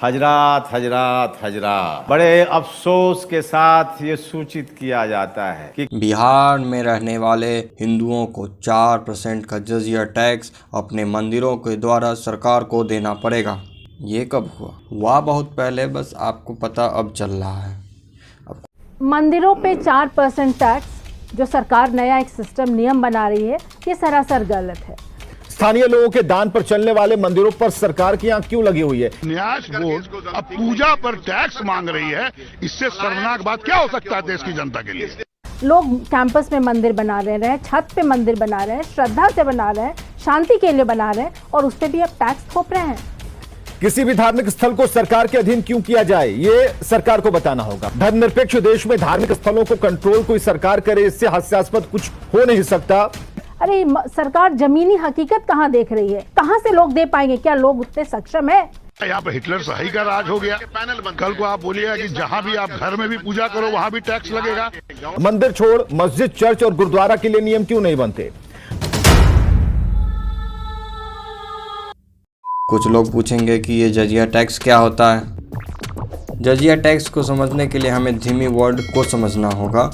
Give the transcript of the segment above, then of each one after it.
हजरात हजरात हजरात, बड़े अफसोस के साथ ये सूचित किया जाता है कि बिहार में रहने वाले हिंदुओं को 4% का जजिया टैक्स अपने मंदिरों के द्वारा सरकार को देना पड़ेगा। ये कब हुआ बहुत पहले, बस आपको पता अब चल रहा है। मंदिरों पे 4% टैक्स जो सरकार नया एक सिस्टम नियम बना रही है, ये सरासर गलत है। स्थानीय लोगों के दान पर चलने वाले मंदिरों पर सरकार की आंख क्यों लगी हुई है? न्यास बोर्ड अब पूजा पर टैक्स मांग रही है, इससे शर्मनाक बात क्या हो सकता है देश की जनता के लिए? लोग कैंपस में मंदिर बना रहे हैं, छत पे मंदिर बना रहे हैं, श्रद्धा से बना रहे हैं, शांति के लिए बना रहे हैं, और उस पर भी अब टैक्स थोप रहे हैं। किसी भी धार्मिक स्थल को सरकार के अधीन क्यों किया जाए, ये सरकार को बताना होगा। धर्मनिरपेक्ष देश में धार्मिक स्थलों को कंट्रोल कोई सरकार करे, इससे हास्यास्पद कुछ हो नहीं सकता। अरे सरकार जमीनी हकीकत कहाँ देख रही है? कहाँ से लोग दे पाएंगे? क्या लोग उतने सक्षम है? यहाँ पे हिटलर सही का राज हो गया। कल को आप बोलिएगा कि जहाँ भी आप घर में भी पूजा करो वहाँ भी टैक्स लगेगा। मंदिर छोड़ मस्जिद, चर्च और गुरुद्वारा के लिए नियम क्यों नहीं बनते? कुछ लोग पूछेंगे कि ये जजिया टैक्स क्या होता है। जजिया टैक्स को समझने के लिए हमें धीमी वर्ड को समझना होगा।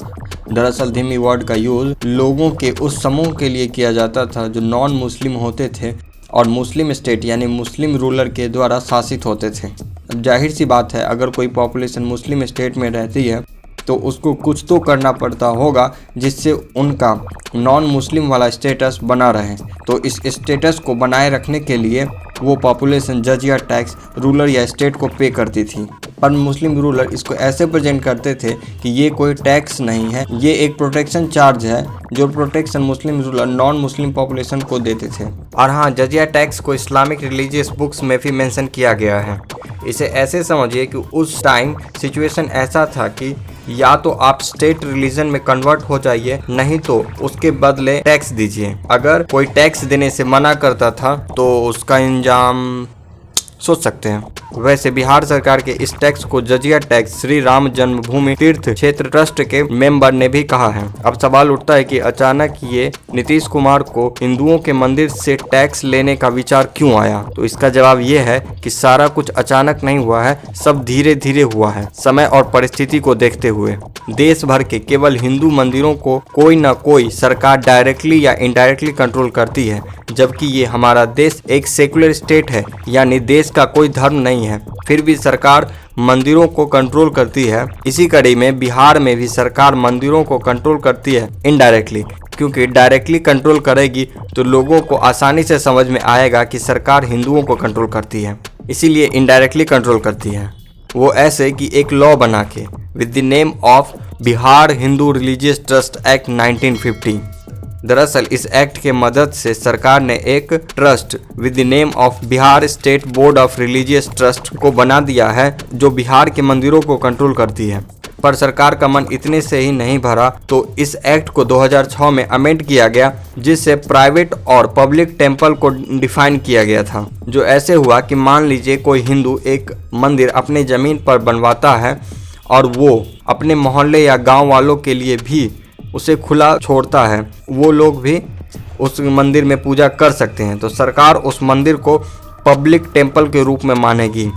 दरअसल धीमी वर्ड का यूज लोगों के उस समूह के लिए किया जाता था जो नॉन मुस्लिम होते थे और मुस्लिम स्टेट यानी मुस्लिम रूलर के द्वारा शासित होते थे। अब जाहिर सी बात है, अगर कोई पॉपुलेशन मुस्लिम स्टेट में रहती है तो उसको कुछ तो करना पड़ता होगा जिससे उनका नॉन मुस्लिम वाला स्टेटस बना रहे। तो इस स्टेटस को बनाए रखने के लिए वो पॉपुलेशन जजिया टैक्स रूलर या स्टेट को पे करती थी। पर मुस्लिम रूलर इसको ऐसे प्रेजेंट करते थे कि ये कोई टैक्स नहीं है, ये एक प्रोटेक्शन चार्ज है जो प्रोटेक्शन मुस्लिम रूलर नॉन मुस्लिम पॉपुलेशन को देते थे। और हाँ, जजिया टैक्स को इस्लामिक रिलीजियस बुक्स में भी मेंशन किया गया है। इसे ऐसे समझिए कि उस टाइम सिचुएशन ऐसा था कि या तो आप स्टेट रिलीजन में कन्वर्ट हो जाइए, नहीं तो उसके बदले टैक्स दीजिए। अगर कोई टैक्स देने से मना करता था तो उसका इंजाम सोच सकते हैं। वैसे बिहार सरकार के इस टैक्स को जजिया टैक्स श्री राम जन्मभूमि तीर्थ क्षेत्र ट्रस्ट के मेंबर ने भी कहा है। अब सवाल उठता है कि अचानक ये नीतीश कुमार को हिंदुओं के मंदिर से टैक्स लेने का विचार क्यों आया? तो इसका जवाब ये है कि सारा कुछ अचानक नहीं हुआ है, सब धीरे धीरे हुआ है। समय और परिस्थिति को देखते हुए देश भर के केवल हिंदू मंदिरों को कोई न कोई सरकार डायरेक्टली या इनडायरेक्टली कंट्रोल करती है, जबकि ये हमारा देश एक सेकुलर स्टेट है, यानी देश का कोई धर्म नहीं है, फिर भी सरकार मंदिरों को कंट्रोल करती है। इसी कड़ी में बिहार में भी सरकार मंदिरों को कंट्रोल करती है इनडायरेक्टली, क्योंकि डायरेक्टली कंट्रोल करेगी तो लोगों को आसानी से समझ में आएगा कि सरकार हिंदुओं को कंट्रोल करती है, इसीलिए इनडायरेक्टली कंट्रोल करती है। वो ऐसे कि एक लॉ बना के with the name of Bihar Hindu religious trust act 1950। दरअसल इस एक्ट के मदद से सरकार ने एक trust with the name of Bihar state board of religious trust को बना दिया है जो बिहार के मंदिरों को कंट्रोल करती है। पर सरकार का मन इतने से ही नहीं भरा तो इस एक्ट को 2006 में अमेंड किया गया, जिससे प्राइवेट और पब्लिक टेम्पल को डिफाइन किया गया था। जो ऐसे हुआ कि मान लीजिए कोई हिंदू एक मंदिर अपने ज़मीन पर बनवाता है और वो अपने मोहल्ले या गाँव वालों के लिए भी उसे खुला छोड़ता है, वो लोग भी उस मंदिर में पूजा कर सकते हैं, तो सरकार उस मंदिर को पब्लिक टेम्पल के रूप में मानेगी।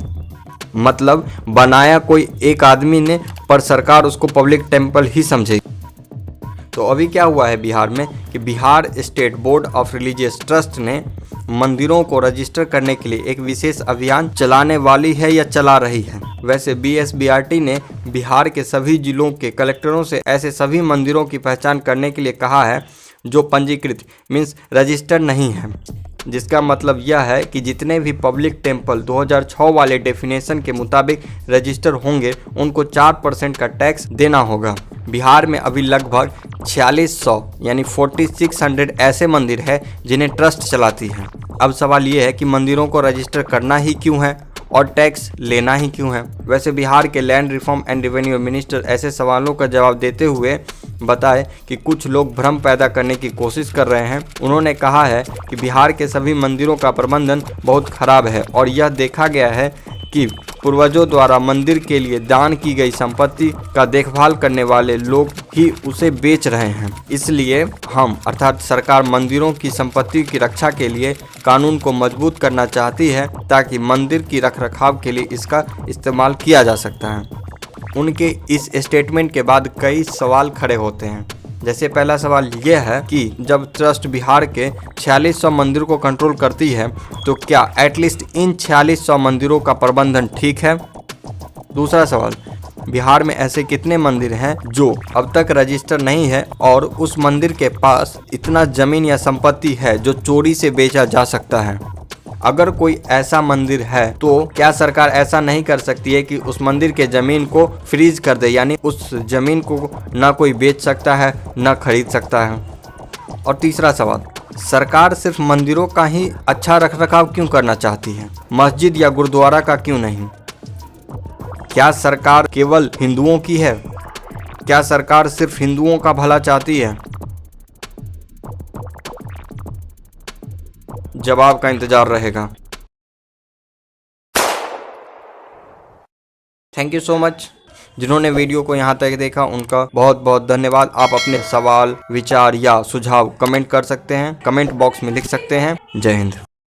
मतलब बनाया कोई एक आदमी ने, पर सरकार उसको पब्लिक टेम्पल ही समझेगी। तो अभी क्या हुआ है बिहार में कि Bihar state board of religious trust ने मंदिरों को रजिस्टर करने के लिए एक विशेष अभियान चलाने वाली है या चला रही है। वैसे BSBRT ने बिहार के सभी जिलों के कलेक्टरों से ऐसे सभी मंदिरों की पहचान करने के लिए कहा है जो पंजीकृत मीन्स रजिस्टर्ड नहीं है, जिसका मतलब यह है कि जितने भी पब्लिक टेम्पल 2006 वाले डेफिनेशन के मुताबिक रजिस्टर होंगे उनको 4% का टैक्स देना होगा। बिहार में अभी लगभग 4600 यानी 4600 ऐसे मंदिर हैं जिन्हें ट्रस्ट चलाती है। अब सवाल ये है कि मंदिरों को रजिस्टर करना ही क्यों है और टैक्स लेना ही क्यों है? वैसे बिहार के land reform and revenue minister ऐसे सवालों का जवाब देते हुए बताए कि कुछ लोग भ्रम पैदा करने की कोशिश कर रहे हैं। उन्होंने कहा है कि बिहार के सभी मंदिरों का प्रबंधन बहुत खराब है और यह देखा गया है कि पूर्वजों द्वारा मंदिर के लिए दान की गई संपत्ति का देखभाल करने वाले लोग ही उसे बेच रहे हैं। इसलिए हम अर्थात सरकार मंदिरों की संपत्ति की रक्षा के लिए कानून को मजबूत करना चाहती है ताकि मंदिर की रखरखाव के लिए इसका इस्तेमाल किया जा सकता है। उनके इस स्टेटमेंट के बाद कई सवाल खड़े होते हैं। जैसे पहला सवाल यह है कि जब ट्रस्ट बिहार के 4600 मंदिर को कंट्रोल करती है तो क्या एटलीस्ट इन 4600 मंदिरों का प्रबंधन ठीक है। दूसरा सवाल, बिहार में ऐसे कितने मंदिर हैं जो अब तक रजिस्टर नहीं है और उस मंदिर के पास इतना जमीन या संपत्ति है जो चोरी से बेचा जा सकता है। अगर कोई ऐसा मंदिर है तो क्या सरकार ऐसा नहीं कर सकती है कि उस मंदिर के जमीन को फ्रीज कर दे, यानी उस जमीन को ना कोई बेच सकता है ना खरीद सकता है। और तीसरा सवाल, सरकार सिर्फ मंदिरों का ही अच्छा रखरखाव क्यों करना चाहती है, मस्जिद या गुरुद्वारा का क्यों नहीं। क्या सरकार केवल हिंदुओं की है, क्या सरकार सिर्फ हिंदुओं का भला चाहती है। जवाब का इंतजार रहेगा। Thank you so much. जिन्होंने वीडियो को यहाँ तक देखा उनका बहुत बहुत धन्यवाद। आप अपने सवाल, विचार या सुझाव कमेंट कर सकते हैं, कमेंट बॉक्स में लिख सकते हैं। जय हिंद।